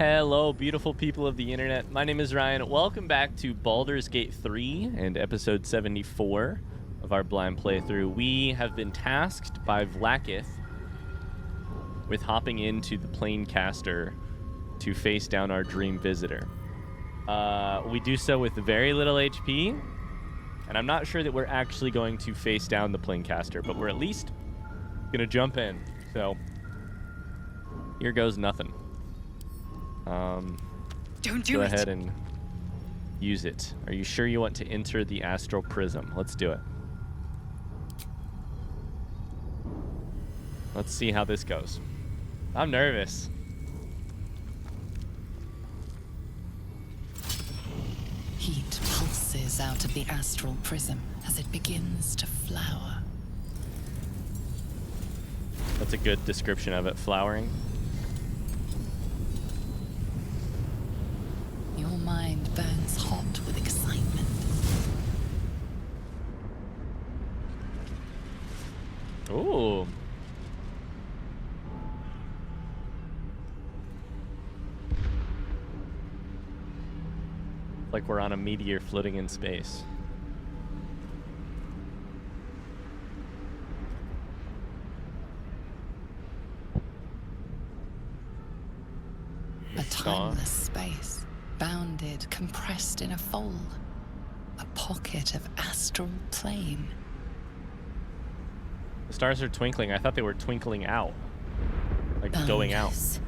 Hello, beautiful people of the internet. My name is Ryan. Welcome back to Baldur's Gate 3 and episode 74 of our blind playthrough. We have been tasked by Vlaakith with hopping into the Planecaster to face down our dream visitor. We do so with very little HP, and I'm not sure that we're actually going to face down the Planecaster, but we're at least going to jump in. So, here goes nothing. Don't do go it. ahead and use it. Are you sure you want to enter the astral prism? Let's do it. Let's see how this goes. I'm nervous. Heat pulses out of the astral prism as it begins to flower. That's a good description of it, flowering. Your mind burns hot with excitement. Ooh. Like we're on a meteor floating in space. A timeless space, bounded, compressed in a fold. A pocket of astral plane. The stars are twinkling. I thought they were twinkling out. Like going out. Boundless,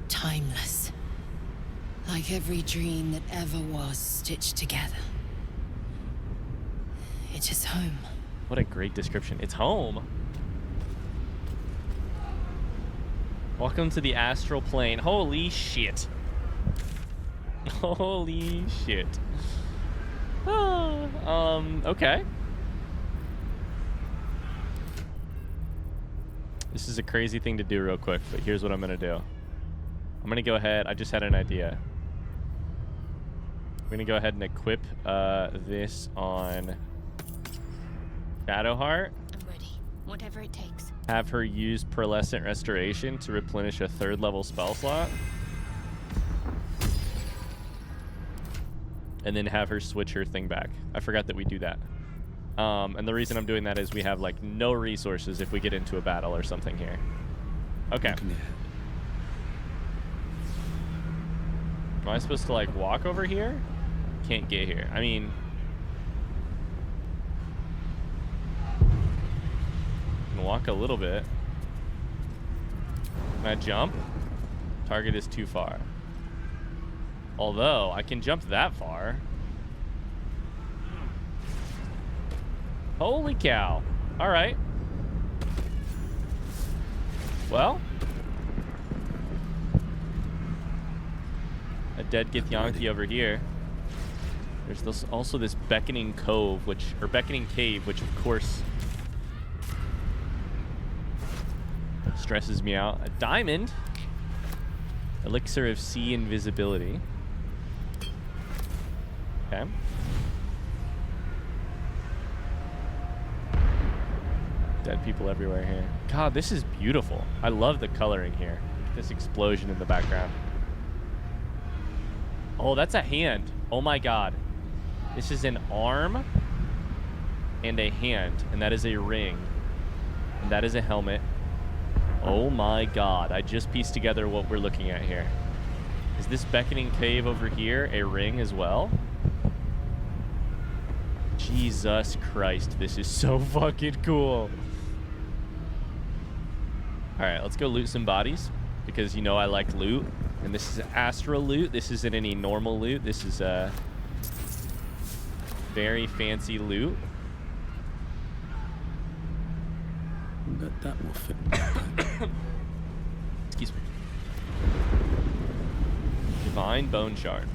timeless. Like every dream that ever was stitched together. It is home. What a great description. It's home. Welcome to the astral plane. Holy shit. Holy shit. Okay. This is a crazy thing to do real quick, but here's what I'm gonna do. I'm gonna go ahead, I just had an idea. I'm gonna go ahead and equip this on Shadowheart. I'm ready. Whatever it takes. Have her use Pearlescent Restoration to replenish a 3rd level spell slot. And then have her switch her thing back. I forgot that we do that. And the reason I'm doing that is we have like no resources if we get into a battle or something here. Okay. Am I supposed to like walk over here? Can't get here. I mean, I can walk a little bit. Can I jump? Target is too far. Although I can jump that far. Holy cow. All right. Well. A dead Githyanki over here. There's also this beckoning cove, or beckoning cave, which of course stresses me out. A diamond. Elixir of sea invisibility. Okay. Dead people everywhere here. God, this is beautiful. I love the coloring here. This explosion in the background. Oh, that's a hand. Oh my god. This is an arm and a hand, and that is a ring. And that is a helmet. Oh my god. I just pieced together what we're looking at here. Is this beckoning cave over here a ring as well? Jesus Christ, this is so fucking cool. Alright, let's go loot some bodies, because you know I like loot. And this is astral loot. This isn't any normal loot. This is very fancy loot. That will fit. Excuse me. Divine Bone Shard.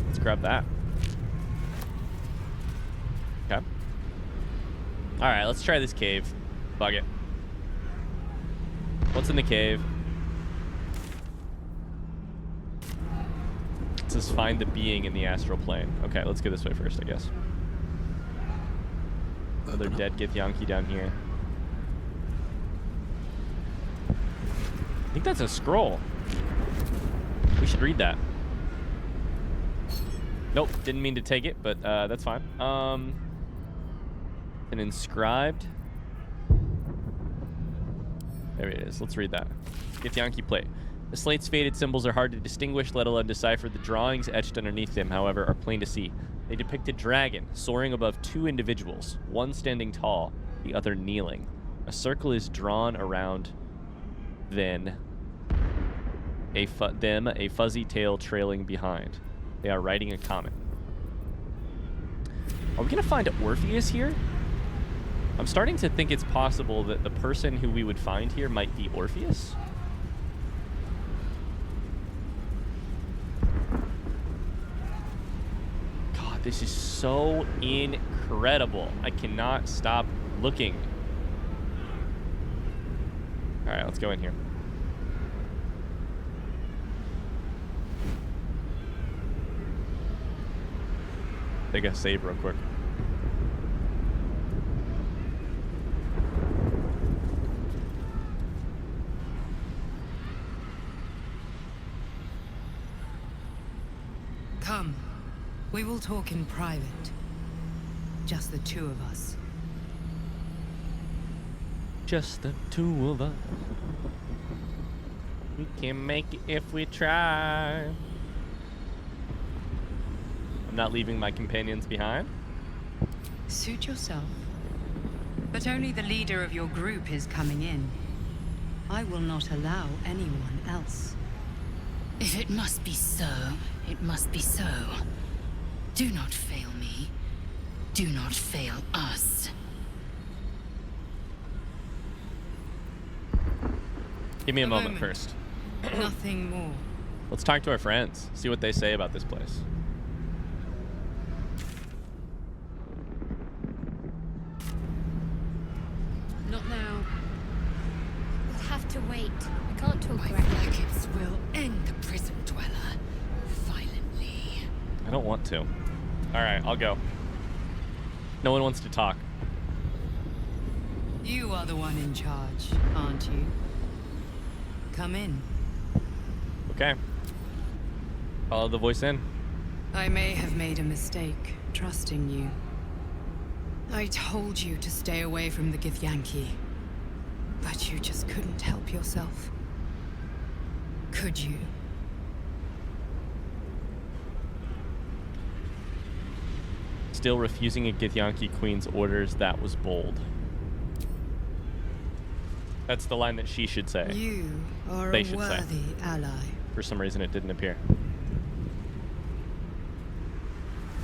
Let's grab that. Okay. Alright, let's try this cave. Fuck it. What's in the cave? It says find the being in the astral plane. Okay, let's go this way first, I guess. Another dead Githyanki down here. I think that's a scroll. We should read that. Nope, didn't mean to take it, but that's fine. An inscribed. There it is. Let's read that. Githyanki plate. The slate's faded symbols are hard to distinguish, let alone decipher. The drawings etched underneath them, however, are plain to see. They depict a dragon soaring above two individuals, one standing tall, the other kneeling. A circle is drawn around then a fuzzy tail trailing behind. They are riding a comet. Are we going to find Orpheus here? I'm starting to think it's possible that the person who we would find here might be Orpheus. God, this is so incredible. I cannot stop looking. All right, let's go in here. Take a save real quick. Come, we will talk in private. Just the two of us. Just the two of us. We can make it if we try. I'm not leaving my companions behind. Suit yourself. But only the leader of your group is coming in. I will not allow anyone else. If it must be so, it must be so. Do not fail me. Do not fail us. Give me a moment first. Nothing more. Let's talk to our friends, see what they say about this place. Not now. We'll have to wait. I can't talk My right now. blackets will end the prism dweller violently. I don't want to. All right, I'll go. No one wants to talk. You are the one in charge, aren't you? Come in. Okay. Follow the voice in. I may have made a mistake trusting you. I told you to stay away from the Githyanki, but you just couldn't help yourself. Could you? Still refusing a Githyanki queen's orders, that was bold. That's the line that she should say. You are They a should say. worthy ally. For some reason it didn't appear.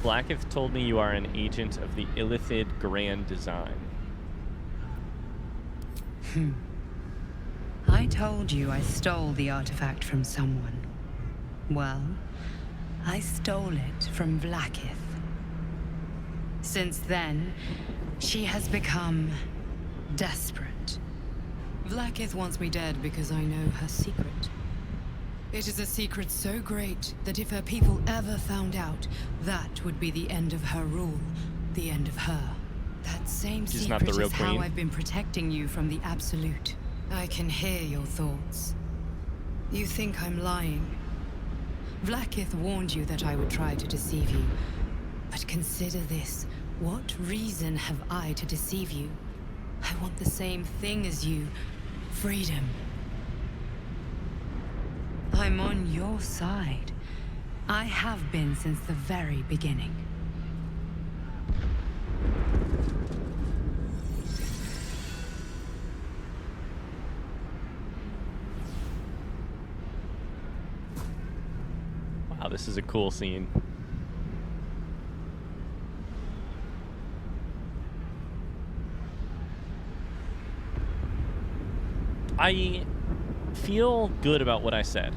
Blacketh told me you are an agent of the Illithid Grand Design. I told you I stole the artifact from someone. Well, I stole it from Blacketh. Since then, she has become desperate. Blacketh wants me dead because I know her secret. It is a secret so great that if her people ever found out, that would be the end of her rule, the end of her. That same She's secret not the real is how queen. I've been protecting you from the Absolute. I can hear your thoughts. You think I'm lying. Blacketh warned you that I would try to deceive you. But consider this. What reason have I to deceive you? I want the same thing as you. Freedom. I'm on your side. I have been since the very beginning. Wow, this is a cool scene. I feel good about what I said.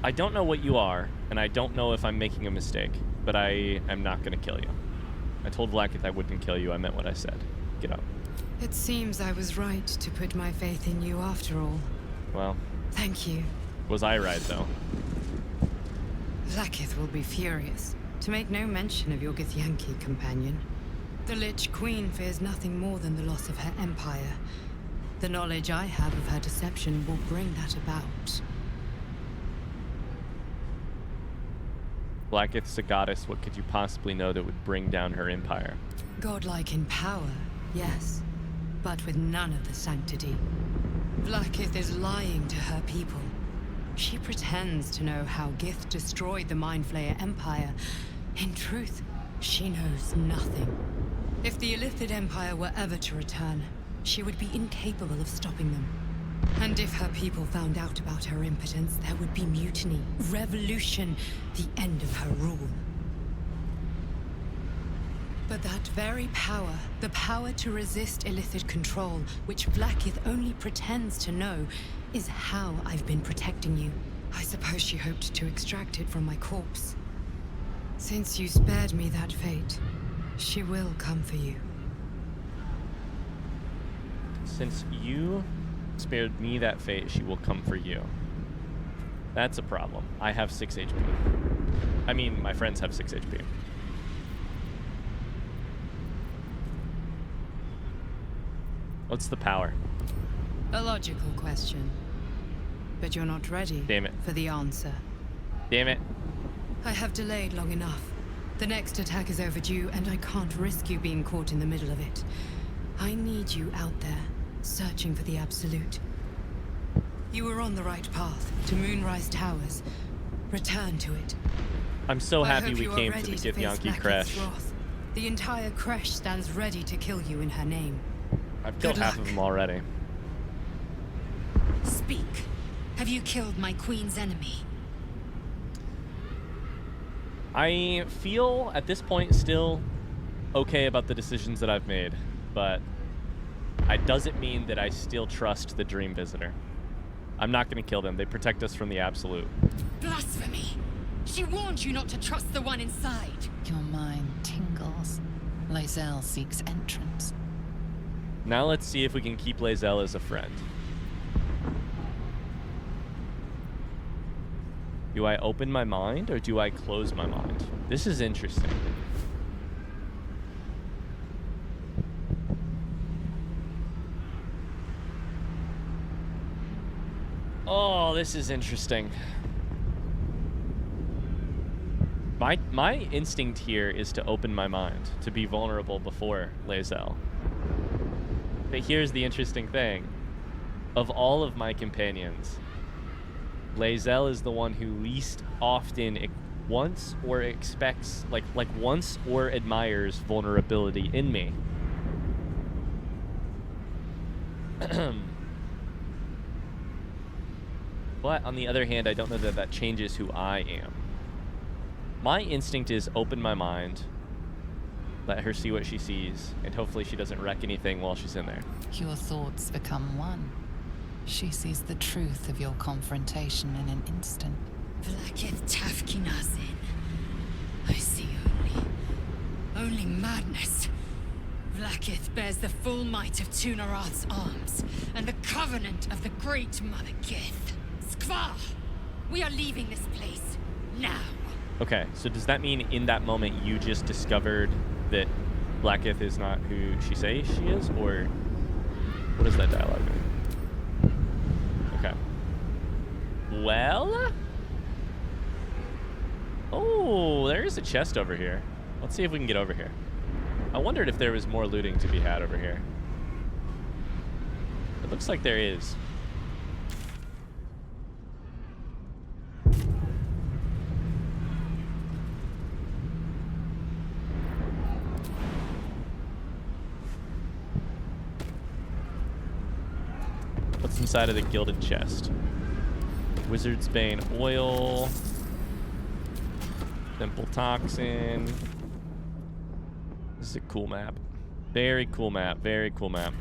I don't know what you are, and I don't know if I'm making a mistake, but I am not going to kill you. I told Blacketh I wouldn't kill you. I meant what I said. Get up. It seems I was right to put my faith in you after all. Well, Thank you. was I right, though? Blacketh will be furious, to make no mention of your Githyanki companion. The Lich Queen fears nothing more than the loss of her empire. The knowledge I have of her deception will bring that about. Blackith's a goddess. What could you possibly know that would bring down her empire? Godlike in power, yes, but with none of the sanctity. Blackith is lying to her people. She pretends to know how Gith destroyed the Mind Flayer Empire. In truth, she knows nothing. If the Illithid Empire were ever to return, she would be incapable of stopping them. And if her people found out about her impotence, there would be mutiny, revolution, the end of her rule. But that very power, the power to resist Illithid control, which Blackith only pretends to know, is how I've been protecting you. I suppose she hoped to extract it from my corpse. Since you spared me that fate, she will come for you. Since you spared me that fate, she will come for you. That's a problem. I have 6 HP. I mean, my friends have 6 HP. What's the power? A logical question. But you're not ready Damn it. for the answer. Damn it. I have delayed long enough. The next attack is overdue, and I can't risk you being caught in the middle of it. I need you out there, searching for the Absolute. You were on the right path, to Moonrise Towers. Return to it. I'm so I happy hope we you are came to ready the face Githyanki Blackith's crèche. wrath. The entire crèche stands ready to kill you in her name. I've killed Good half luck. of them already. Speak. Have you killed my queen's enemy? I feel at this point still okay about the decisions that I've made, but it doesn't mean that I still trust the Dream Visitor. I'm not going to kill them. They protect us from the Absolute. Blasphemy! She warned you not to trust the one inside. Your mind tingles. Lae'zel seeks entrance. Now let's see if we can keep Lae'zel as a friend. Do I open my mind or do I close my mind? This is interesting. Oh, this is interesting. My instinct here is to open my mind, to be vulnerable before Lae'zel. But here's the interesting thing. Of all of my companions, Lae'zel is the one who least often wants or expects, like wants or admires vulnerability in me. But on the other hand, I don't know that that changes who I am. My instinct is open my mind, let her see what she sees, and hopefully she doesn't wreck anything while she's in there. Your thoughts become one. She sees the truth of your confrontation in an instant. Blackith Tafkinazin. I see only madness. Blackith bears the full might of Tunarath's arms, and the covenant of the great Mother Gith. Skvar! We are leaving this place, now. Okay, so does that mean in that moment you just discovered that Blackith is not who she says she is, or what does that dialogue mean? Okay. Well? Oh, there's a chest over here. Let's see if we can get over here. I wondered if there was more looting to be had over here. It looks like there is. What's inside of the gilded chest? Wizard's Bane oil. Simple toxin. This is a cool map. Very cool map. Very cool map.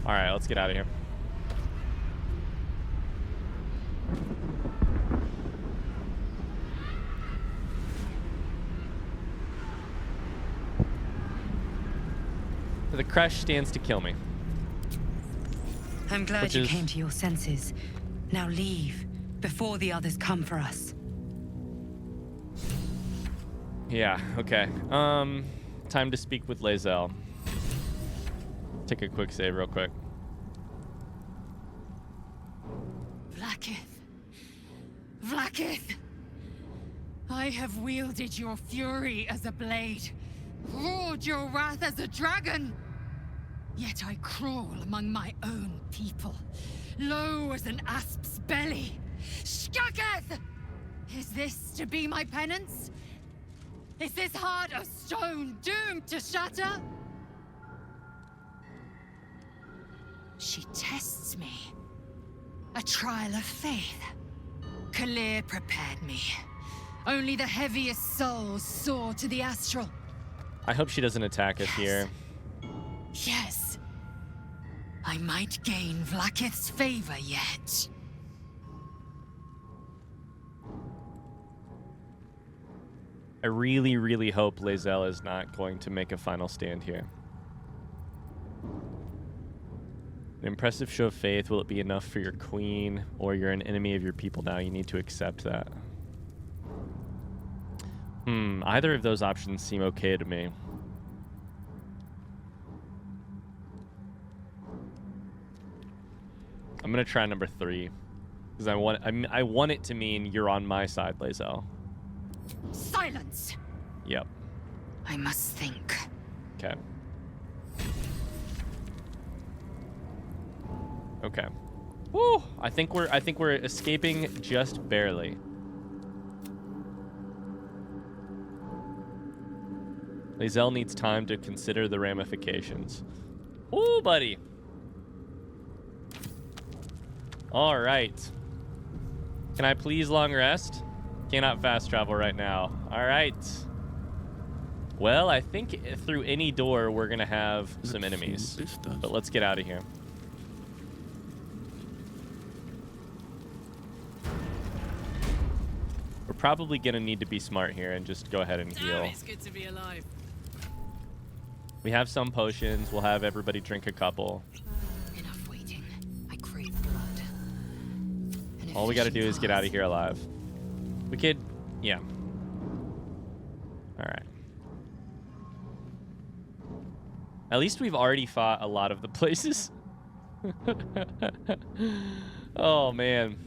Alright, let's get out of here. The crèche stands to kill me. I'm glad Which you is- came to your senses. Now leave, before the others come for us. Yeah, okay. Time to speak with Lae'zel. Take a quick save real quick. Vlakith! I have wielded your fury as a blade, roared your wrath as a dragon. Yet I crawl among my own people, low as an asp's belly. Shkaketh! Is this to be my penance? Is this heart of stone doomed to shatter? She tests me. A trial of faith. Kalir prepared me. Only the heaviest souls soar to the astral. I hope she doesn't attack us here. Yes. I might gain Vlakith's favor yet. I really, really hope Lae'zel is not going to make a final stand here. An impressive show of faith. Will it be enough for your queen? Or you're an enemy of your people now? You need to accept that. Either of those options seem okay to me. I'm gonna try number 3. Because I want it to mean you're on my side, Lae'zel. Silence! Yep. I must think. Okay. Okay. Woo! I think we're escaping just barely. Lae'zel needs time to consider the ramifications. Ooh, buddy. All right. Can I please long rest? Cannot fast travel right now. All right. Well, I think through any door we're gonna have some enemies. But let's get out of here. We're probably gonna need to be smart here and just go ahead and heal. It's good to be alive. We have some potions. We'll have everybody drink a couple. Enough waiting. I crave blood. All we gotta do is get out of here alive. We could, yeah. All right. At least we've already fought a lot of the places. Oh, man.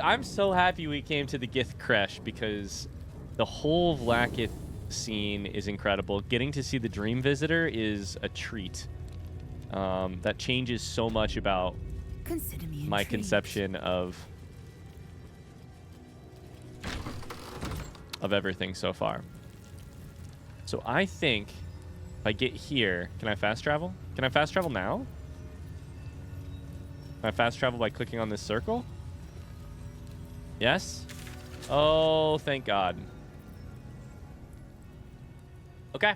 I'm so happy we came to the crèche because the whole Vlakith scene is incredible. Getting to see the Dream Visitor is a treat. That changes so much about my conception of everything so far. So I think if I get here, can I fast travel? Can I fast travel now? Can I fast travel by clicking on this circle? Yes? Oh, thank God. Okay.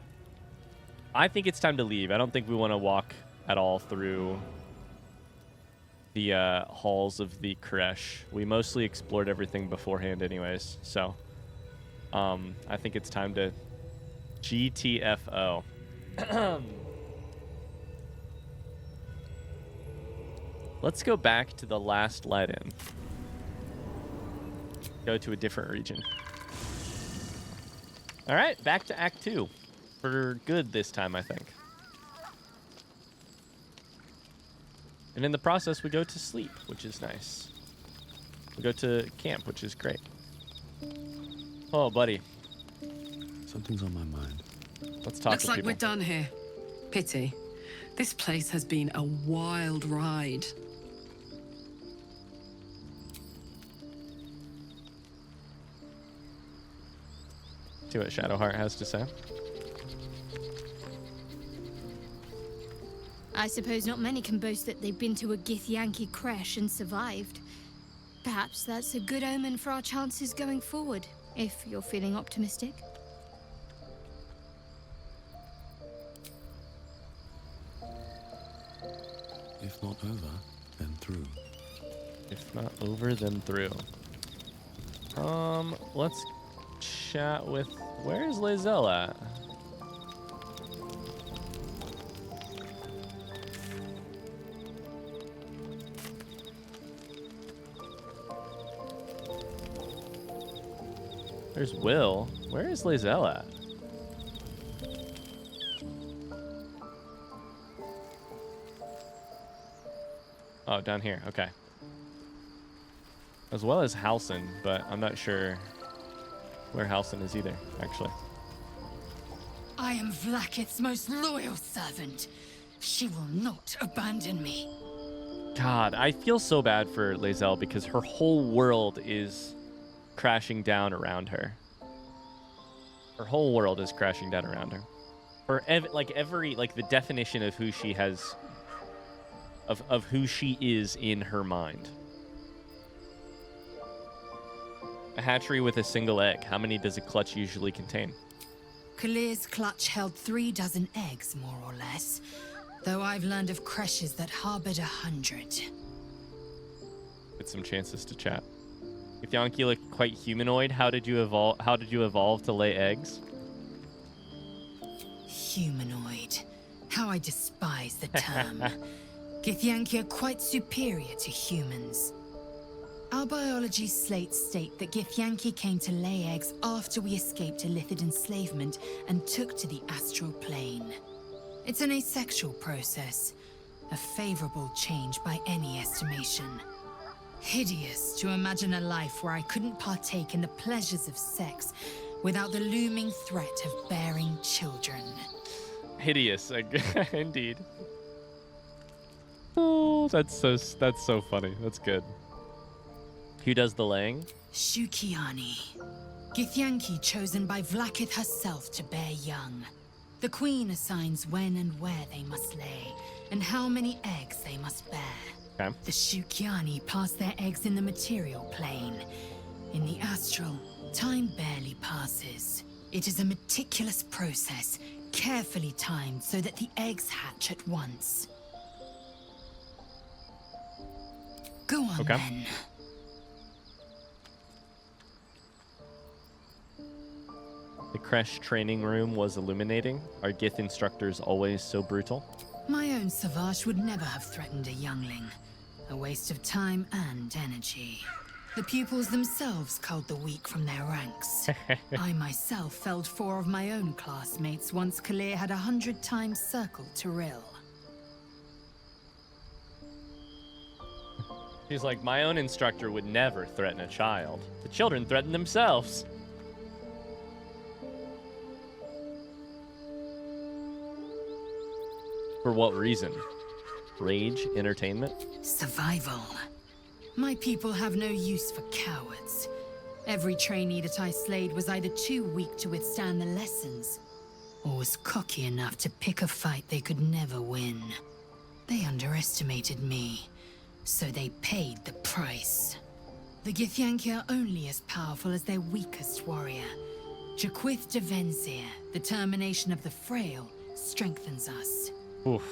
I think it's time to leave. I don't think we want to walk at all through the halls of the crèche. We mostly explored everything beforehand anyways, so I think it's time to GTFO. Let's go back to the last let-in. Go to a different region. All right, back to Act 2. For good this time, I think. And in the process, we go to sleep, which is nice. We go to camp, which is great. Oh, buddy. Something's on my mind. Let's talk Looks to like people. we're done here. Pity. This place has been a wild ride. See what Shadowheart has to say. I suppose not many can boast that they've been to a Githyanki crèche and survived. Perhaps that's a good omen for our chances going forward, if you're feeling optimistic. If not over, then through. If not over, then through. Let's chat with... Where's Lae'zel at? There's Will. Where is Lae'zel at? Oh, down here. Okay. As well as Halson, but I'm not sure where Halson is either, actually. I am Vlakith's most loyal servant. She will not abandon me. God, I feel so bad for Lae'zel because her whole world is crashing down around her. Her whole world is crashing down around her. The definition of who she has, of who she is in her mind. A hatchery with a single egg. How many does a clutch usually contain? Kaleer's clutch held 36 eggs, more or less. Though I've learned of crèches that harbored 100. With some chances to chat. Githyanki look quite humanoid. How did you evolve to lay eggs? Humanoid. How I despise the term. Githyanki are quite superior to humans. Our biology slates state that Githyanki came to lay eggs after we escaped illicit enslavement and took to the astral plane. It's an asexual process, a favorable change by any estimation. Hideous to imagine a life where I couldn't partake in the pleasures of sex without the looming threat of bearing children. Hideous, indeed. Oh, that's so funny. That's good. Who does the laying? Shukiani. Githyanki chosen by Vlakith herself to bear young. The queen assigns when and where they must lay, and how many eggs they must bear. Okay. The Shukiani pass their eggs in the material plane. In the astral, time barely passes. It is a meticulous process, carefully timed so that the eggs hatch at once. Go on, Okay. then. The crèche training room was illuminating. Are Gith instructors always so brutal? My own Savage would never have threatened a youngling. A waste of time and energy. The pupils themselves culled the weak from their ranks. I myself felled 4 of my own classmates once Kaleer had 100 times circled Tyrell. She's like, my own instructor would never threaten a child. The children threaten themselves. For what reason? Rage? Entertainment? Survival. My people have no use for cowards. Every trainee that I slayed was either too weak to withstand the lessons, or was cocky enough to pick a fight they could never win. They underestimated me, so they paid the price. The Githyanki are only as powerful as their weakest warrior. Jaquith de Venzir, the termination of the frail, strengthens us. Oof.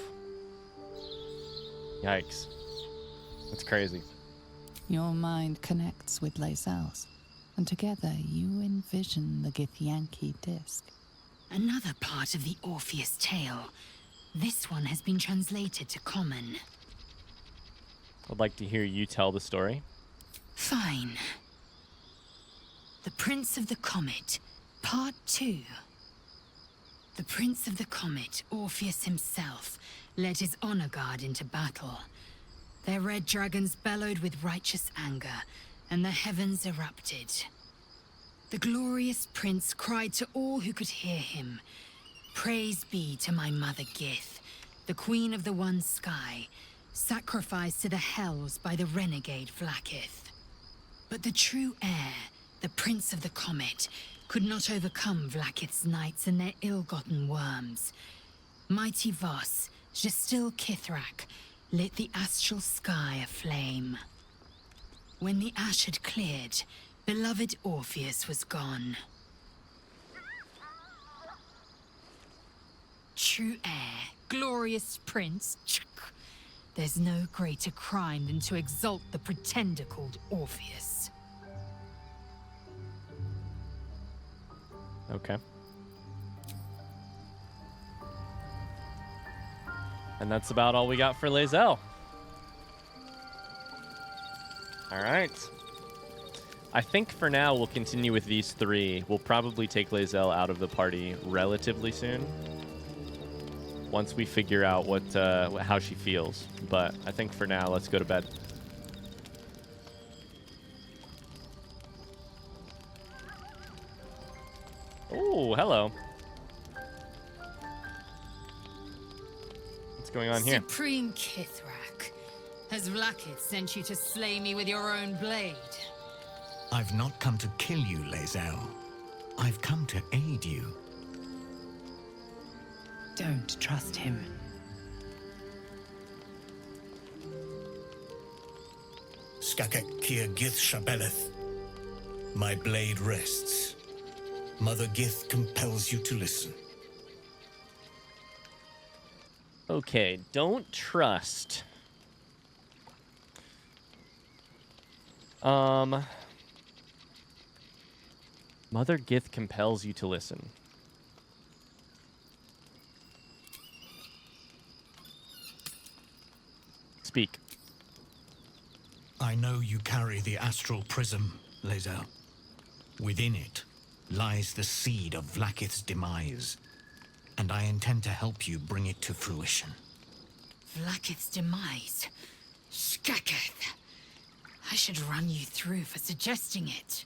Yikes. That's crazy. Your mind connects with Lae'zel's, and together you envision the Githyanki disc. Another part of the Orpheus tale. This one has been translated to Common. I'd like to hear you tell the story. Fine. The Prince of the Comet, Part 2. The Prince of the Comet, Orpheus himself, led his honor guard into battle. Their red dragons bellowed with righteous anger, and the heavens erupted. The glorious prince cried to all who could hear him, "Praise be to my mother Gith, the queen of the one sky, sacrificed to the hells by the renegade Vlakith." But the true heir, the Prince of the Comet, could not overcome Vlakith's knights and their ill-gotten worms. Mighty Voss, Gestil Kith'rak, lit the astral sky aflame. When the ash had cleared, beloved Orpheus was gone. True heir, glorious prince, there's no greater crime than to exalt the pretender called Orpheus. Okay. And that's about all we got for Lae'zel. All right. I think for now we'll continue with these 3. We'll probably take Lae'zel out of the party relatively soon. once we figure out how she feels. But I think for now, let's go to bed. Oh, hello. What's going on here? Supreme Kith'rak, has Vlakith sent you to slay me with your own blade? I've not come to kill you, Lae'zel. I've come to aid you. Don't trust him. Skakek Kia Gith Shabeleth. My blade rests. Mother Gith compels you to listen. Okay, don't trust. Mother Gith compels you to listen. Speak. I know you carry the astral prism, Lae'zel. Within it lies the seed of Vlakith's demise, and I intend to help you bring it to fruition. Vlakith's demise? Skaketh. I should run you through for suggesting it.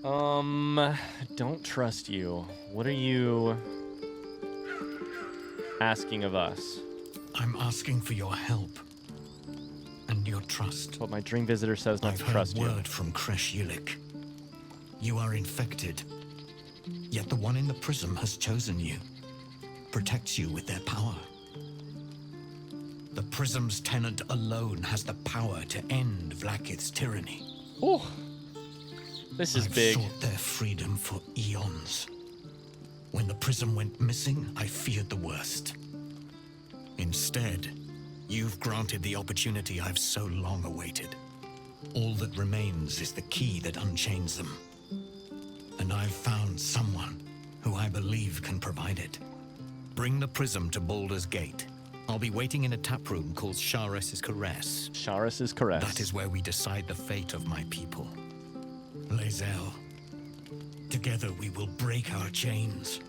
Don't trust you. What are you asking of us? I'm asking for your help and your trust. What my dream visitor says not I've to heard trust you. word from crèche. You are infected, yet the one in the prism has chosen you, protects you with their power. The prism's tenant alone has the power to end Vlakith's tyranny. Ooh. This is I've big. sought their freedom for eons. When the prism went missing, I feared the worst. Instead, you've granted the opportunity I've so long awaited. All that remains is the key that unchains them. And I've found someone who I believe can provide it. Bring the prism to Baldur's Gate. I'll be waiting in a taproom called Shar's Caress. Shar's Caress. That is where we decide the fate of my people. Lae'zel, together we will break our chains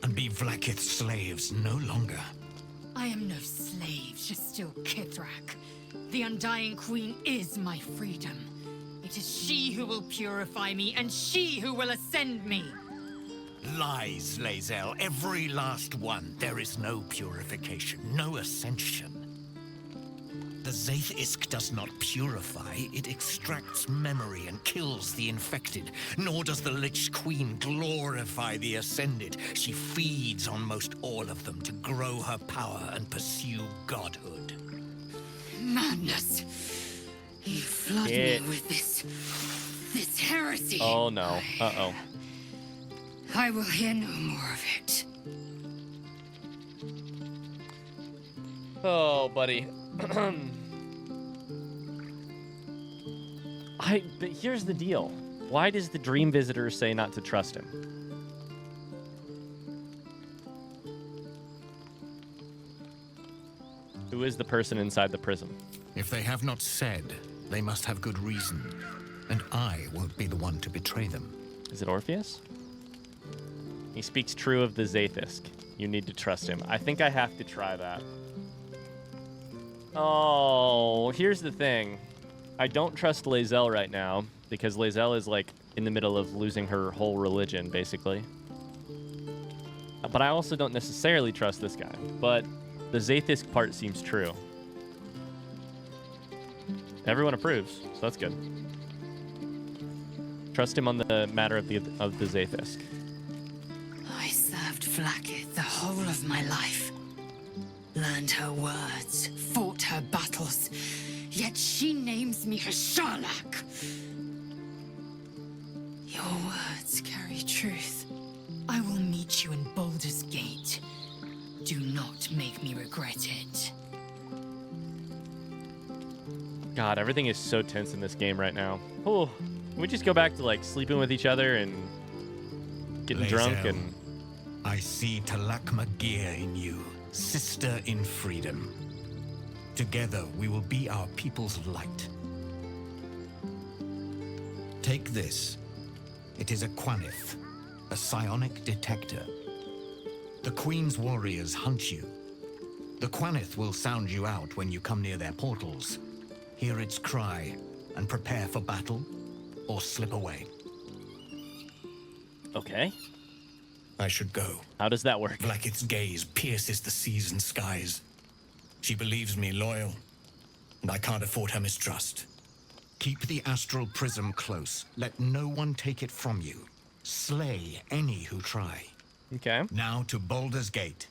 and be Vlakith's slaves no longer. I am no slave, just still Kith'rak. The Undying Queen is my freedom. It is she who will purify me, and she who will ascend me. Lies, Lae'zel, every last one. There is no purification, no ascension. The Zaithisk does not purify, it extracts memory and kills the infected. Nor does the Lich Queen glorify the ascended. She feeds on most all of them to grow her power and pursue godhood. Madness! You flood me with this heresy. Oh no. Uh-oh. I will hear no more of it. Oh, buddy. But here's the deal. Why does the dream visitor say not to trust him? Who is the person inside the prism? If they have not said, they must have good reason. And I won't be the one to betray them. Is it Orpheus? He speaks true of the Zaithisk. You need to trust him. I think I have to try that. Oh, here's the thing. I don't trust Lae'zel right now, because Lae'zel is, like, in the middle of losing her whole religion, basically. But I also don't necessarily trust this guy. But the Zaithisk part seems true. Everyone approves, so that's good. Trust him on the matter of the Zaithisk. I served Vlakith the whole of my life. Learned her words, fought her battles. Yet she names me her Sharlak. Your words carry truth. I will meet you in Baldur's Gate. Do not make me regret it. God, everything is so tense in this game right now. Oh, can we just go back to, like, sleeping with each other and getting drunk Lae'zel, and... I see Talakma Gear in you, sister in freedom. Together, we will be our people's light. Take this. It is a Quanith, a psionic detector. The Queen's warriors hunt you. The Quanith will sound you out when you come near their portals. Hear its cry and prepare for battle, or slip away. Okay. I should go. How does that work? Blackith's gaze pierces the seas and skies. She believes me loyal, and I can't afford her mistrust. Keep the astral prism close. Let no one take it from you. Slay any who try. Okay. Now to Baldur's Gate.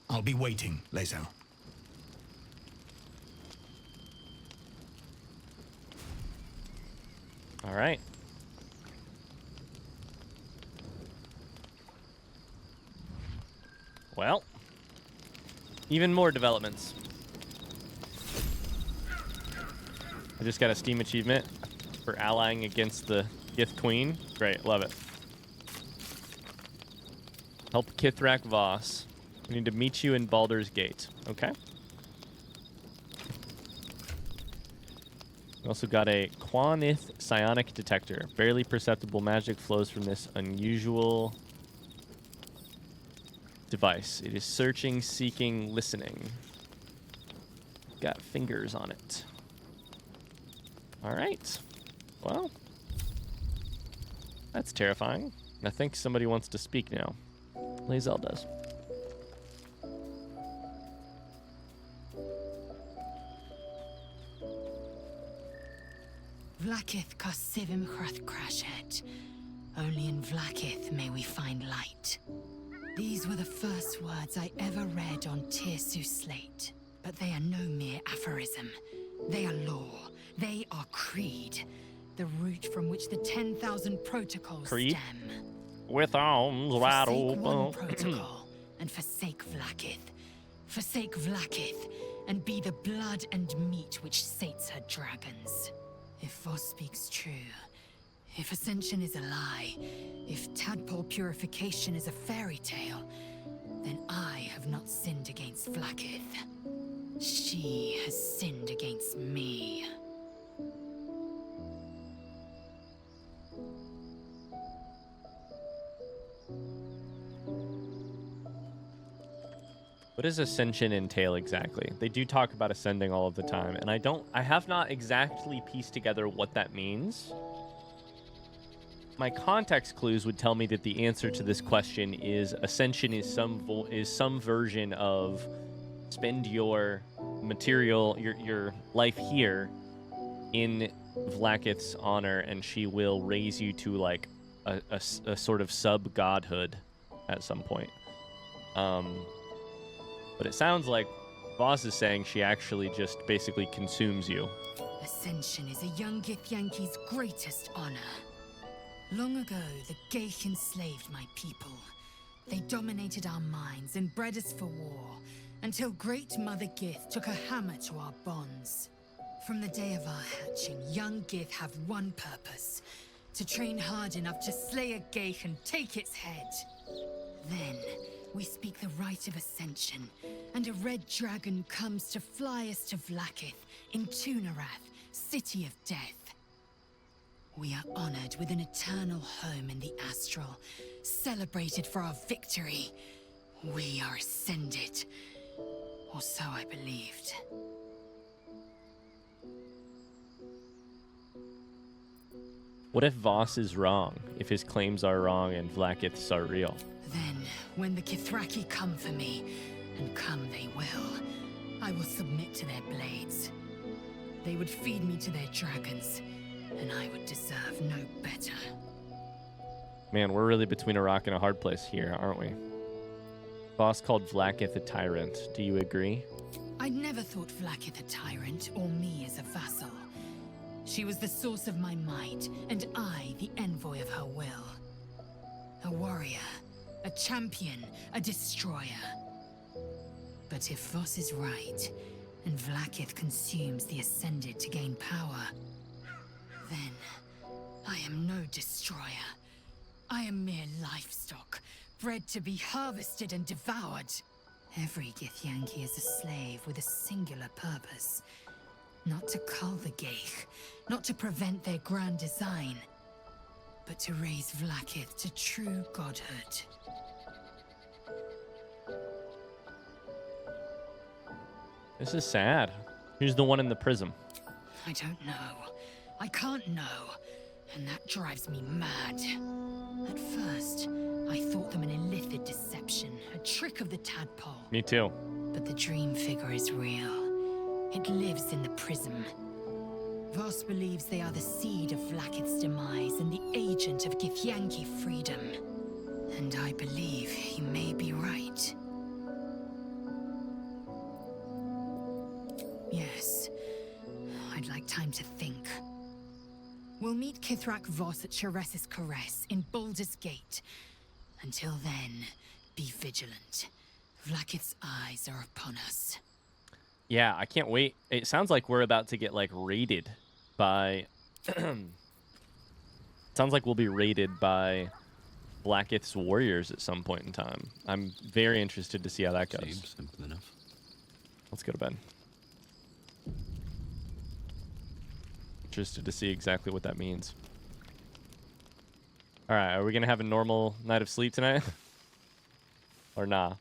I'll be waiting, Lae'zel. All right. Well, even more developments. I just got a Steam achievement for allying against the Gith Queen. Great, love it. Help Kith'rak Voss. We need to meet you in Baldur's Gate. Okay. We also got a Quanith psionic detector. Barely perceptible magic flows from this unusual device. It is searching, seeking, listening. Got fingers on it. All right. Well, that's terrifying. I think somebody wants to speak now. Lae'zel does. Vlakith Kosivim Crèche. Only in Vlakith may we find light. These were the first words I ever read on Tirsu's slate. But they are no mere aphorism. They are law. They are creed. The root from which the 10,000 protocols Creed? stem. With arms wide Forsake one open. protocol, and forsake Vlakith. Forsake Vlakith, and be the blood and meat which sates her dragons. If Voss speaks true, if Ascension is a lie, if tadpole purification is a fairy tale, then I have not sinned against Vlakith. She has sinned against me. What does ascension entail exactly? They do talk about ascending all of the time, and I have not exactly pieced together what that means. My context clues would tell me that the answer to this question is ascension is some version of spend your material, your life here in Vlakith's honor, and she will raise you to like a sort of sub-godhood at some point. But it sounds like Voss is saying she actually just basically consumes you. Ascension is a young Githyanki's greatest honor. Long ago, the Geich enslaved my people. They dominated our minds and bred us for war, until Great Mother Gith took a hammer to our bonds. From the day of our hatching, young Gith have one purpose: to train hard enough to slay a Geich and take its head. Then, we speak the rite of ascension, and a red dragon comes to fly us to Vlakith in Tunarath, City of Death. We are honored with an eternal home in the astral, celebrated for our victory. We are ascended, or so I believed. What if Voss is wrong? If his claims are wrong and Vlakiths are real? Then, when the Kithraki come for me, and come they will, I will submit to their blades. They would feed me to their dragons, and I would deserve no better. Man, we're really between a rock and a hard place here, aren't we? Voss called Vlakith a tyrant. Do you agree? I'd never thought Vlakith a tyrant, or me as a vassal. She was the source of my might, and I the envoy of her will. A warrior, a champion, a destroyer. But if Voss is right, and Vlakith consumes the Ascended to gain power, then I am no destroyer. I am mere livestock, bred to be harvested and devoured. Every Githyanki is a slave with a singular purpose. Not to cull the Geich, not to prevent their grand design, but to raise Vlakith to true godhood. This is sad. Who's the one in the prism? I don't know. I can't know. And that drives me mad. At first, I thought them an illithid deception, a trick of the tadpole. Me too. But the dream figure is real. It lives in the prism. Voss believes they are the seed of Vlakith's demise and the agent of Githyanki freedom. And I believe he may be right. Yes. I'd like time to think. We'll meet Kith'rak Voss at Shares's Caress in Baldur's Gate. Until then, be vigilant. Vlakith's eyes are upon us. Yeah, I can't wait. It sounds like we're about to get, like, raided by... sounds like we'll be raided by Vlakith's warriors at some point in time. I'm very interested to see how that goes. Seems simple enough. Let's go to bed. Interested to see exactly what that means. All right, are we going to have a normal night of sleep tonight? Or nah?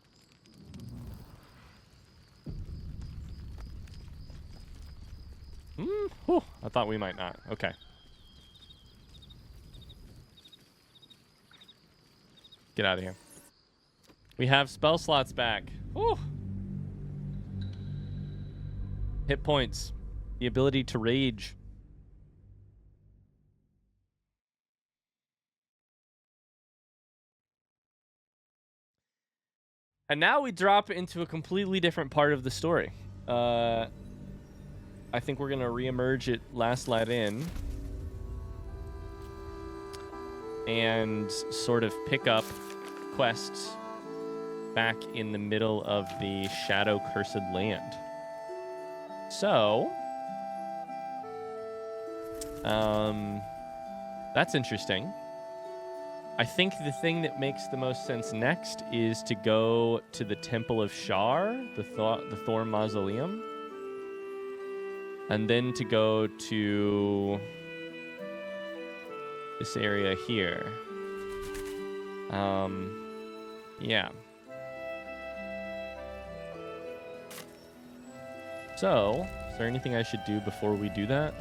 Whew, I thought we might not. Okay. Get out of here. We have spell slots back. Whew. Hit points. The ability to rage. And now we drop into a completely different part of the story. I think we're going to reemerge at Last Light Inn and sort of pick up quests back in the middle of the Shadow Cursed Land. So, that's interesting. I think the thing that makes the most sense next is to go to the Temple of Shar, the Thorn Mausoleum, and then to go to this area here. Yeah. So, is there anything I should do before we do that?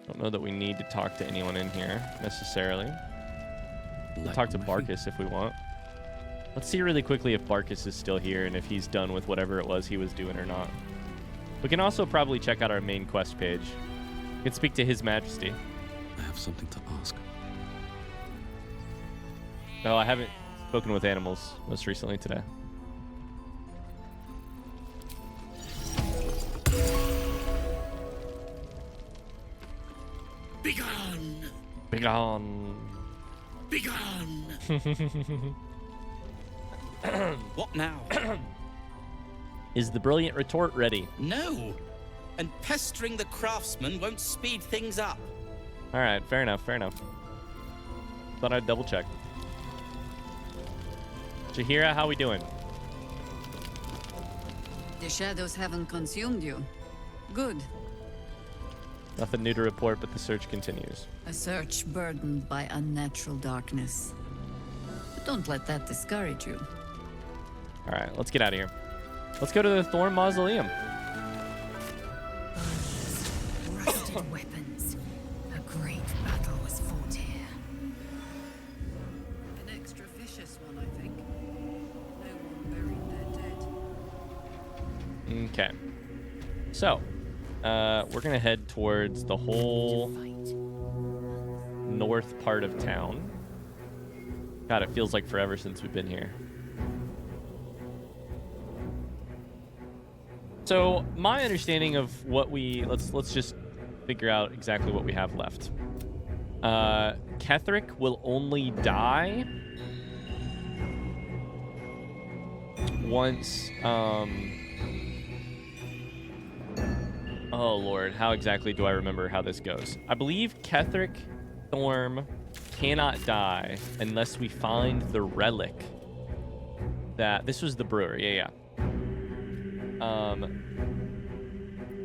Don't know that we need to talk to anyone in here, necessarily. We'll talk to Barkus if we want. Let's see really quickly if Barkus is still here and if he's done with whatever it was he was doing or not. We can also probably check out our main quest page. We can speak to His Majesty. I have something to ask. No, I haven't spoken with animals most recently today. Begone! Begone. Begone! What now? Is the brilliant retort ready? No. And pestering the craftsman won't speed things up. All right, fair enough, fair enough. Thought I'd double check. Jahira, how we doing? The shadows haven't consumed you. Good. Nothing new to report, but the search continues. A search burdened by unnatural darkness. But don't let that discourage you. All right, let's get out of here. Let's go to the Thorn Mausoleum. Rusted weapons. A great battle was fought here. An extra vicious one, I think. No one buried their dead. Okay. So, we're going to head towards the whole north part of town. God, it feels like forever since we've been here. So, my understanding of what we... Let's just figure out exactly what we have left. Kith'rak will only die once... Oh, Lord. How exactly do I remember how this goes? I believe Kith'rak Thorm cannot die unless we find the relic that... This was the brewer. Yeah.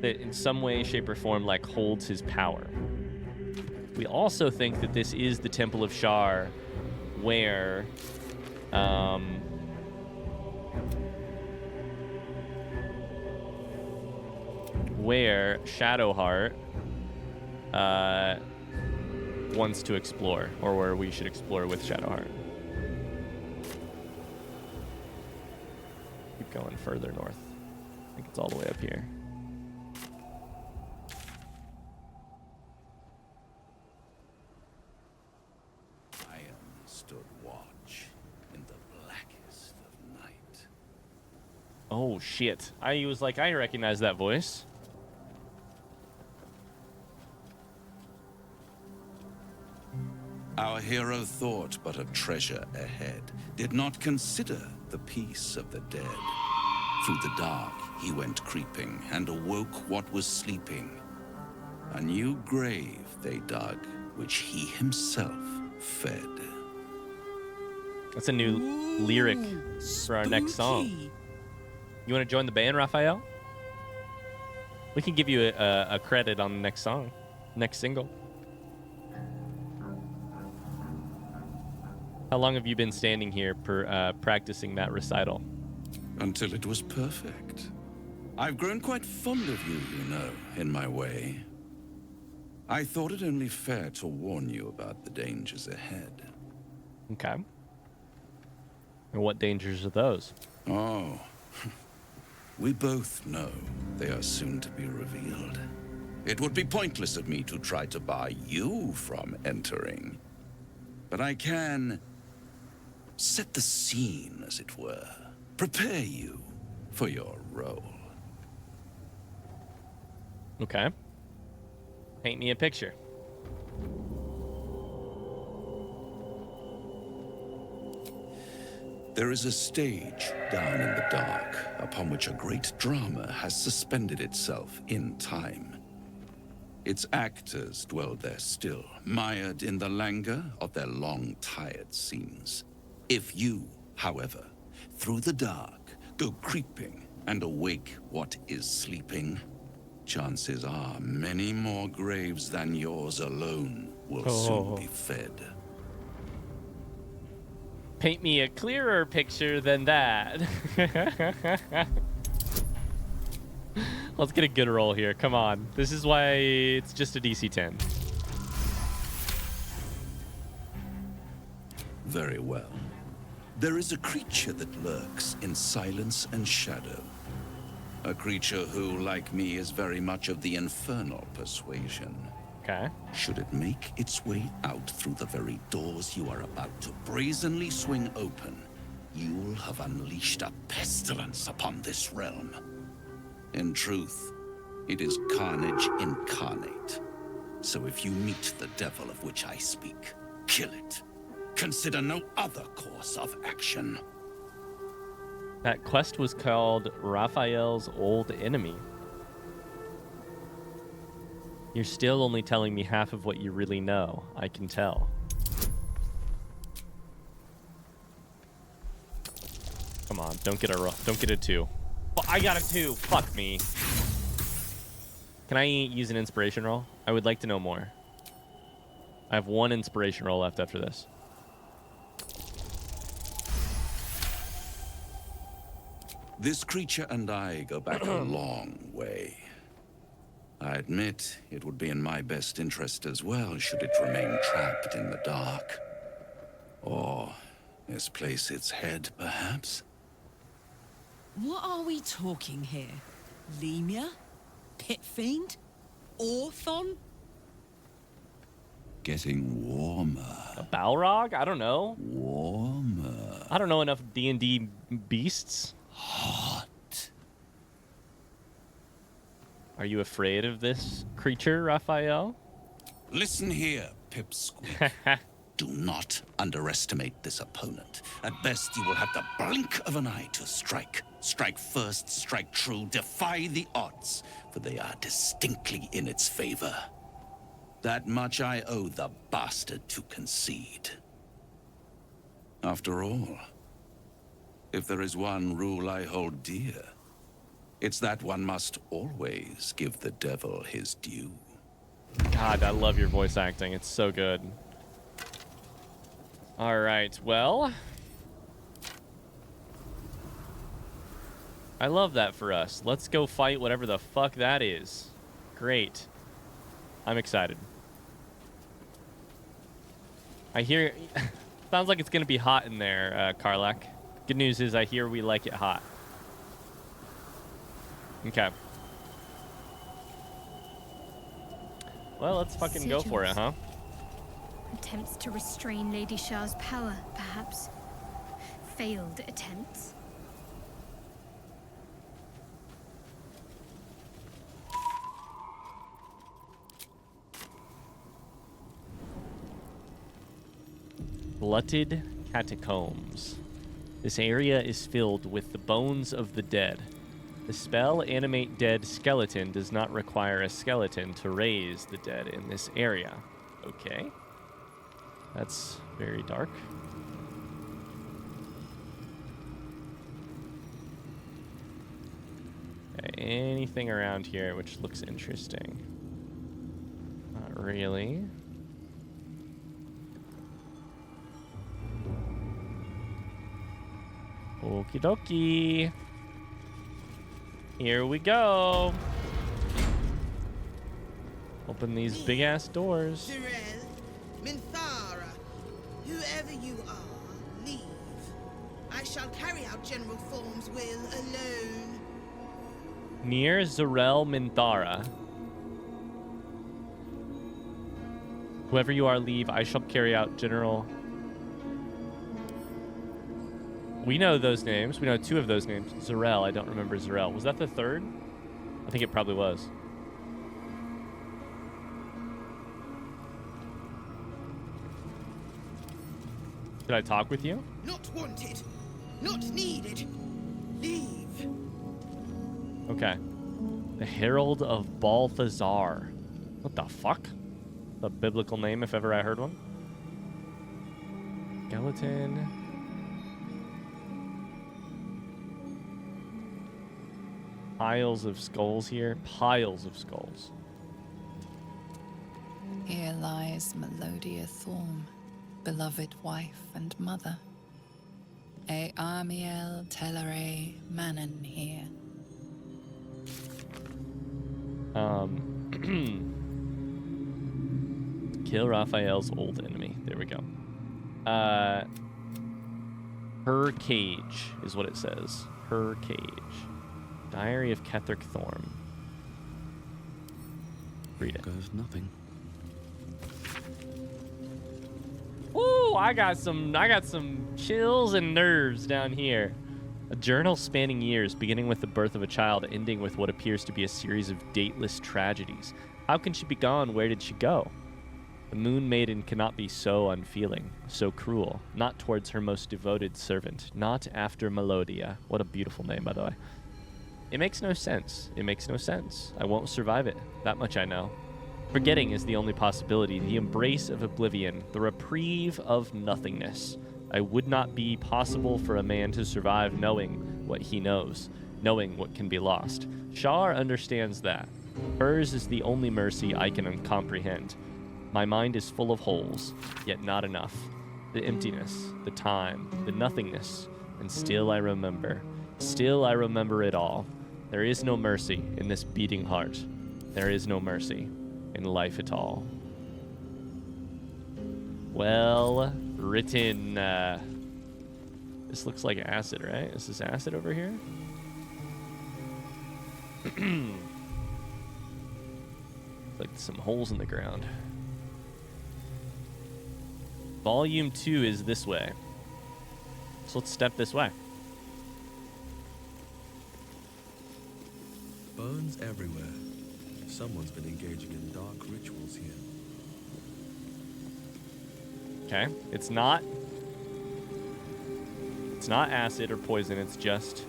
That in some way, shape, or form, like, holds his power. We also think that this is the Temple of Shar, where where Shadowheart wants to explore, or where we should explore with Shadowheart. Keep going further north. I think it's all the way up here. Stood watch in the blackest of night. Oh shit! I was like, I recognize that voice. Our hero thought but of treasure ahead, did not consider the peace of the dead. Through the dark he went creeping, and awoke what was sleeping. A new grave they dug, which he himself fed. That's a new lyric for our next song. You want to join the band, Raphael? We can give you a credit on the next song, next single. How long have you been standing here practicing that recital? Until it was perfect. I've grown quite fond of you, you know, in my way. I thought it only fair to warn you about the dangers ahead. Okay. And what dangers are those? Oh, we both know they are soon to be revealed. It would be pointless of me to try to bar you from entering. But I can set the scene, as it were. Prepare you for your role. Okay. Paint me a picture. There is a stage down in the dark upon which a great drama has suspended itself in time. Its actors dwell there still, mired in the languor of their long, tired scenes. If you, however, through the dark, go creeping and awake what is sleeping, chances are many more graves than yours alone will soon be fed. Paint me a clearer picture than that. Let's get a good roll here. Come on. This is why it's just a DC 10. Very well. There is a creature that lurks in silence and shadow. A creature who, like me, is very much of the infernal persuasion. Okay. Should it make its way out through the very doors you are about to brazenly swing open, you'll have unleashed a pestilence upon this realm. In truth, it is carnage incarnate. So if you meet the devil of which I speak, kill it. Consider no other course of action. That quest was called Raphael's Old Enemy. You're still only telling me half of what you really know. I can tell. Come on, don't get a 2. I got a 2. Fuck me. Can I use an inspiration roll? I would like to know more. I have 1 inspiration roll left after this. This creature and I go back a long way. I admit it would be in my best interest as well should it remain trapped in the dark. Or misplace its head, perhaps? What are we talking here? Lemur? Pit Fiend? Orthon? Getting warmer. A Balrog? I don't know. Warmer. I don't know enough D&D beasts. Hot. Are you afraid of this creature, Raphael? Listen here, Pipsqueak. Do not underestimate this opponent. At best, you will have the blink of an eye to strike. Strike first, strike true, defy the odds, for they are distinctly in its favor. That much I owe the bastard to concede. After all, if there is one rule I hold dear, it's that one must always give the devil his due. God, I love your voice acting. It's so good. All right, well. I love that for us. Let's go fight whatever the fuck that is. Great. I'm excited. I hear... Sounds like it's going to be hot in there, Karlak. Good news is I hear we like it hot. Okay. Well, let's fucking go for it, huh? Attempts to restrain Lady Shar's power, perhaps. Failed attempts. Glutted catacombs. This area is filled with the bones of the dead. The spell Animate Dead Skeleton does not require a skeleton to raise the dead in this area. Okay. That's very dark. Okay, anything around here which looks interesting? Not really. Okie dokie. Here we go. Open these big ass doors. Z'rell, Minthara, whoever you are, leave. I shall carry out General Thorm's will alone. Near Z'rell Minthara. Whoever you are, leave. I shall carry out General. We know those names. We know two of those names. Z'rell. I don't remember Z'rell. Was that the third? I think it probably was. Did I talk with you? Not wanted. Not needed. Leave. Okay. The Herald of Balthazar. What the fuck? A biblical name if ever I heard one. Skeleton. Piles of skulls here. Piles of skulls. Here lies Melodia Thorm, beloved wife and mother. E Amiel Telere Manon here. Kill Raphael's old enemy. There we go. Her cage is what it says. Her cage. Diary of Kith'rak Voss. Read it. Goes nothing. Woo! I got some chills and nerves down here. A journal spanning years, beginning with the birth of a child, ending with what appears to be a series of dateless tragedies. How can she be gone? Where did she go? The Moon Maiden cannot be so unfeeling, so cruel, not towards her most devoted servant, not after Melodia. What a beautiful name, by the way. It makes no sense. It makes no sense. I won't survive it. That much I know. Forgetting is the only possibility, the embrace of oblivion, the reprieve of nothingness. I would not be possible for a man to survive knowing what he knows, knowing what can be lost. Shar understands that. Hers is the only mercy I can comprehend. My mind is full of holes, yet not enough. The emptiness, the time, the nothingness, and still I remember. Still I remember it all. There is no mercy in this beating heart. There is no mercy in life at all. Well written. This looks like acid, right? Is this acid over here? Like some holes in the ground. Volume 2 is this way. So let's step this way. Bones everywhere. Someone's been engaging in dark rituals here. Okay, it's not acid or poison, it's just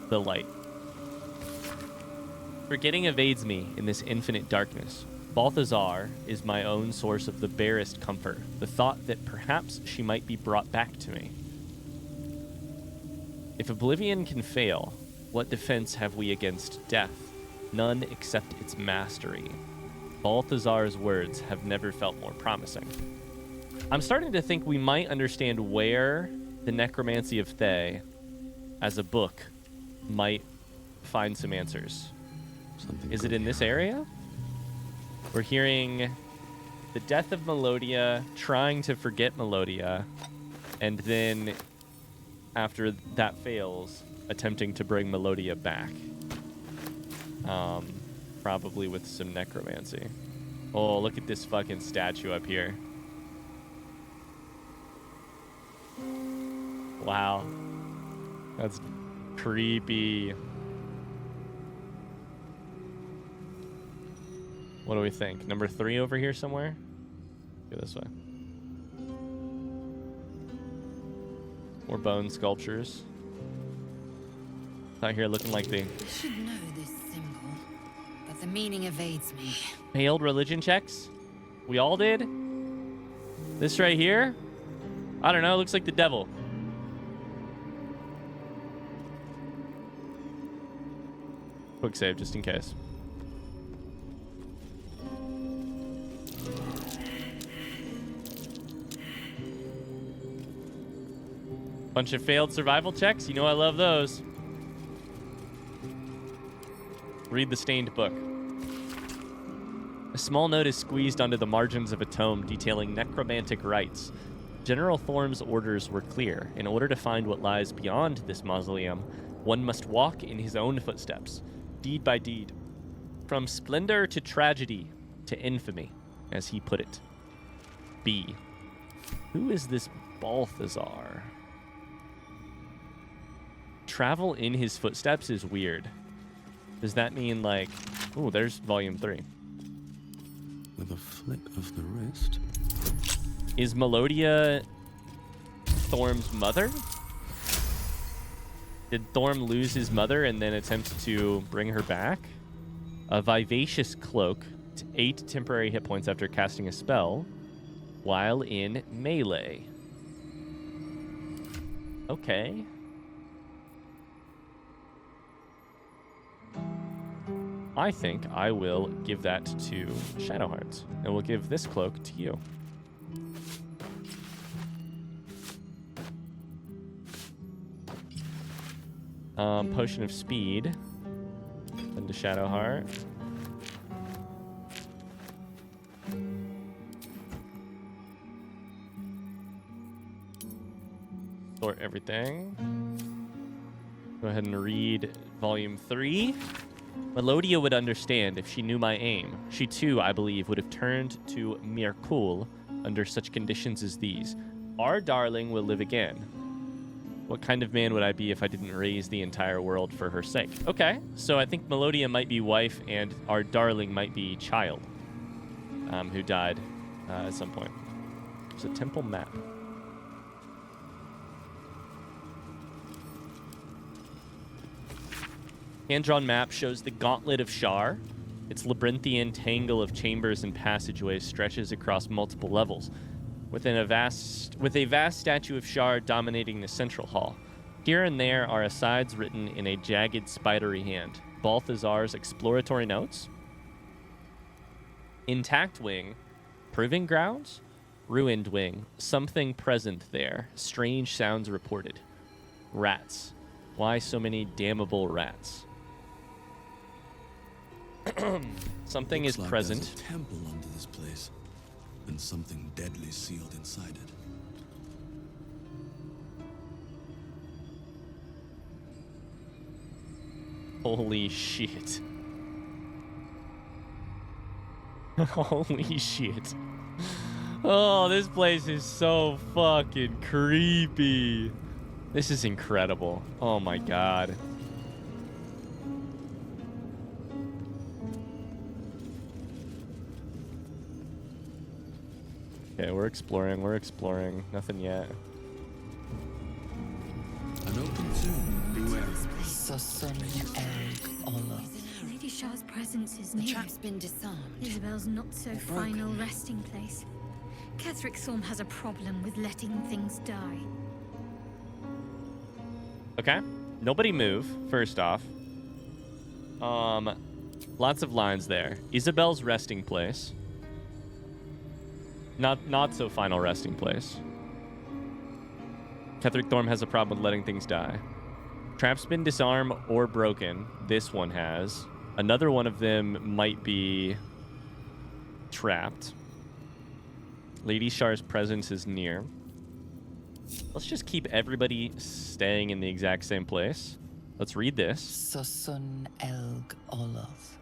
the light. Forgetting evades me in this infinite darkness. Balthazar is my own source of the barest comfort, the thought that perhaps she might be brought back to me. If oblivion can fail, what defense have we against death? None except its mastery. Balthazar's words have never felt more promising. I'm starting to think we might understand where The Necromancy of Thay as a book might find some answers. Is it in this area? We're hearing the death of Melodia, trying to forget Melodia, and then after that fails, attempting to bring Melodia back. Probably with some necromancy. Oh, look at this fucking statue up here. Wow. That's creepy. What do we think? Number 3 over here somewhere? Go this way. More bone sculptures. Out here looking like the I should know this symbol, but the meaning evades me. failed religion checks. We all did. This right here? I don't know. Looks like the devil. Quick save just in case. Bunch of failed survival checks. You know I love those. Read the stained book. A small note is squeezed onto the margins of a tome detailing necromantic rites. General Thorm's orders were clear. In order to find what lies beyond this mausoleum, one must walk in his own footsteps, deed by deed. From splendor to tragedy to infamy, as he put it. B. Who is this Balthazar? Travel in his footsteps is weird. Does that mean like... Ooh, there's volume 3. With a flick of the wrist. Is Melodia Thorm's mother? Did Thorm lose his mother and then attempt to bring her back? A vivacious cloak, 8 temporary hit points after casting a spell, while in melee. Okay. I think I will give that to Shadowheart, and we'll give this cloak to you. Potion of Speed, then to Shadowheart. Sort everything. Go ahead and read volume 3. Melodia would understand if she knew my aim. She too, I believe, would have turned to Mirkul under such conditions as these. Our darling will live again. What kind of man would I be if I didn't raise the entire world for her sake? Okay, so I think Melodia might be wife and our darling might be child, who died at some point. There's a temple map. Hand-drawn map shows the gauntlet of Shar. Its labyrinthian tangle of chambers and passageways stretches across multiple levels, with a vast statue of Shar dominating the central hall. Here and there are asides written in a jagged, spidery hand. Balthazar's exploratory notes. Intact wing. Proving grounds. Ruined wing. Something present there. Strange sounds reported. Rats. Why so many damnable rats? Something Looks is like present. There's a temple under this place, and something deadly sealed inside it. Holy shit. Holy shit. Oh, this place is so fucking creepy. This is incredible. Oh my god. Okay, we're exploring. Nothing yet. An open tomb. Beware. Lady Shar's presence is The near. trap's been disarmed. Isabel's not so final resting place. Kith'rak Voss has a problem with letting things die. Okay. Nobody move, first off. Lots of lines there. Isabel's resting place. Not so final resting place. Kith'rak Thorm has a problem with letting things die. Trap's been disarmed or broken. This one has. Another one of them might be trapped. Lady Shar's presence is near. Let's just keep everybody staying in the exact same place. Let's read this. Sosun Elg Olov.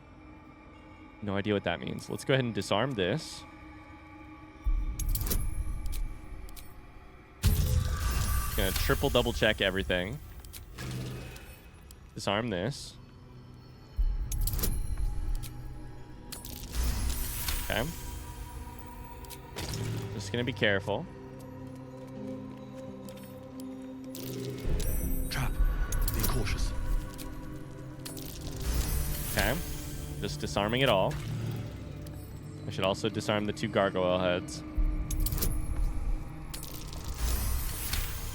No idea what that means. Let's go ahead and disarm this. Gonna triple double check everything. Disarm this. Okay. Just gonna be careful. Trap. Be cautious. Okay. Just disarming it all. I should also disarm the 2 gargoyle heads.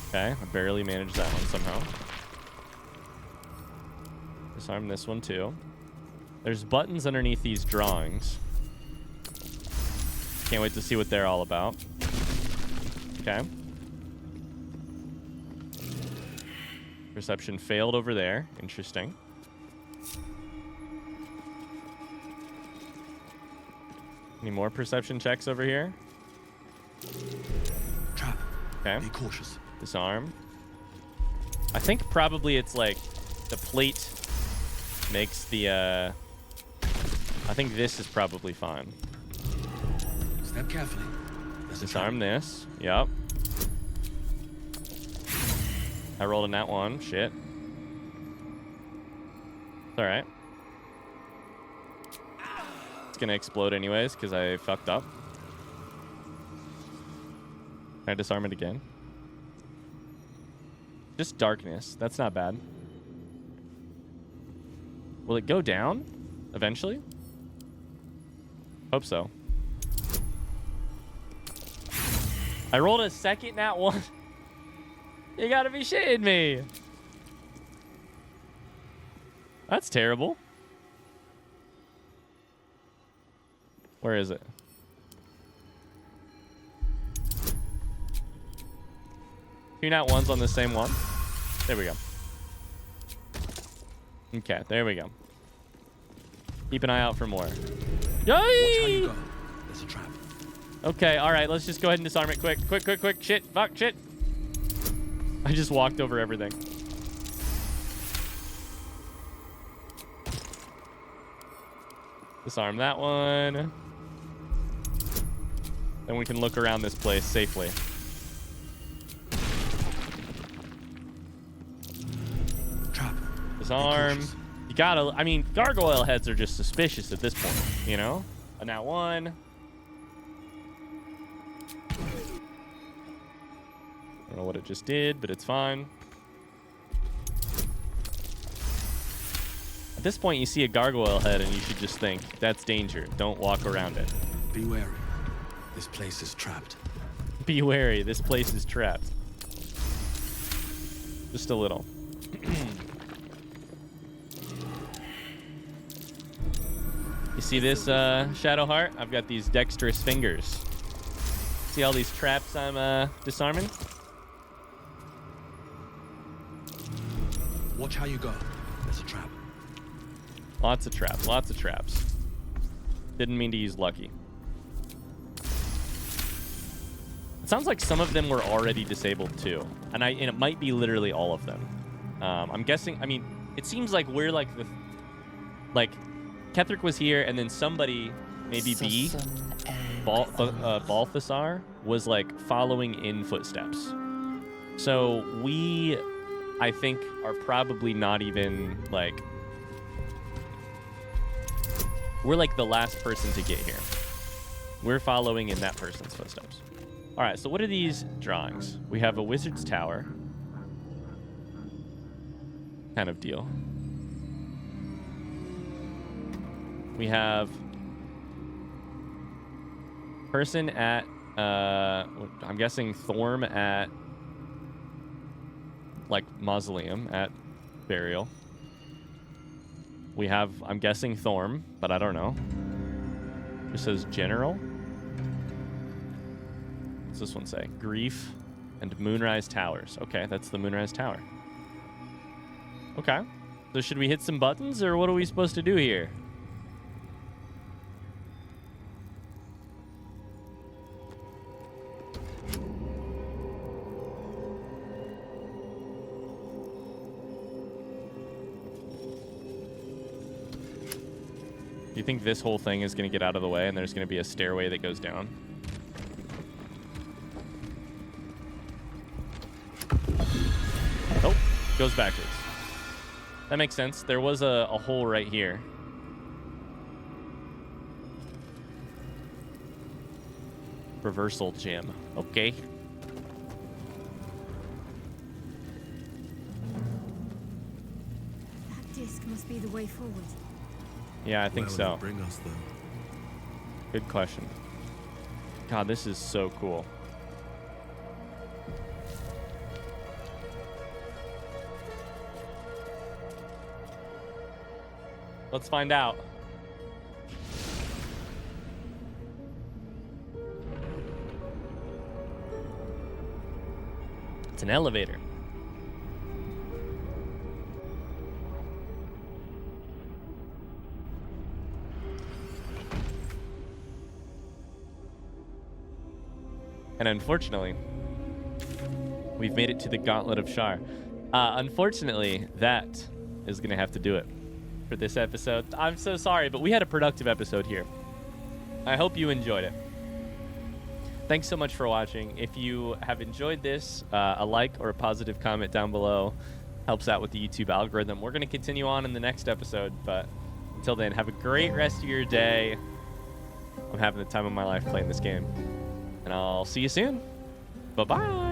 Okay, I barely managed that one somehow. Disarm this one too. There's buttons underneath these drawings. Can't wait to see what they're all about. Okay. Perception failed over there. Interesting. Any more perception checks over here? Trap. Okay. Be cautious. Disarm. I think probably it's like the plate makes the I think this is probably fine. Step carefully. Disarm this. Yep. I rolled a nat 1. Shit. It's alright. It's gonna explode anyways because I fucked up. Can I disarm it again? Just darkness. That's not bad. Will it go down eventually? Hope so. I rolled a second nat 1. You gotta be shitting me. That's terrible. Where is it? Two nat 1s on the same one. There we go. Okay, there we go. Keep an eye out for more. Yay! Watch how you go. There's a trap. Okay, alright, let's just go ahead and disarm it quick. Quick. Shit, fuck, shit. I just walked over everything. Disarm that one. Then we can look around this place safely. Trap. Disarm. You gotta, I mean, gargoyle heads are just suspicious at this point, you know? A nat 1. I don't know what it just did, but it's fine. At this point, you see a gargoyle head and you should just think, that's danger. Don't walk around it. Be wary. This place is trapped. Be wary. This place is trapped. Just a little. You see this, Shadowheart? I've got these dexterous fingers. See all these traps I'm disarming? Watch how you go. There's a trap. Lots of traps. Lots of traps. Didn't mean to use lucky. It sounds like some of them were already disabled too, and it might be literally all of them. I'm guessing. I mean, it seems like we're like Kith'rak was here, and then somebody, maybe B, Balthasar, was like following in footsteps. So we, I think, are probably not even like. We're like the last person to get here. We're following in that person's footsteps. All right, so what are these drawings? We have a wizard's tower kind of deal. We have person at, I'm guessing Thorm at, like, mausoleum, at burial. We have, I'm guessing Thorm, but I don't know. It says general. What's this one say? Grief and Moonrise Towers. Okay, that's the Moonrise Tower. Okay. So should we hit some buttons, or what are we supposed to do here? Do you think this whole thing is going to get out of the way and there's going to be a stairway that goes down? Oh, goes backwards. That makes sense. There was a hole right here. Reversal gem. Okay. That disc must be the way forward. Yeah, I think Where will so. it bring us, though? Good question. God, this is so cool. Let's find out. It's an elevator. And unfortunately, we've made it to the Gauntlet of Shar. Unfortunately, that is going to have to do it for this episode. I'm so sorry, but we had a productive episode here. I hope you enjoyed it. Thanks so much for watching. If you have enjoyed this, a like or a positive comment down below helps out with the YouTube algorithm. We're going to continue on in the next episode, but until then, have a great rest of your day. I'm having the time of my life playing this game. And I'll see you soon. Bye-bye.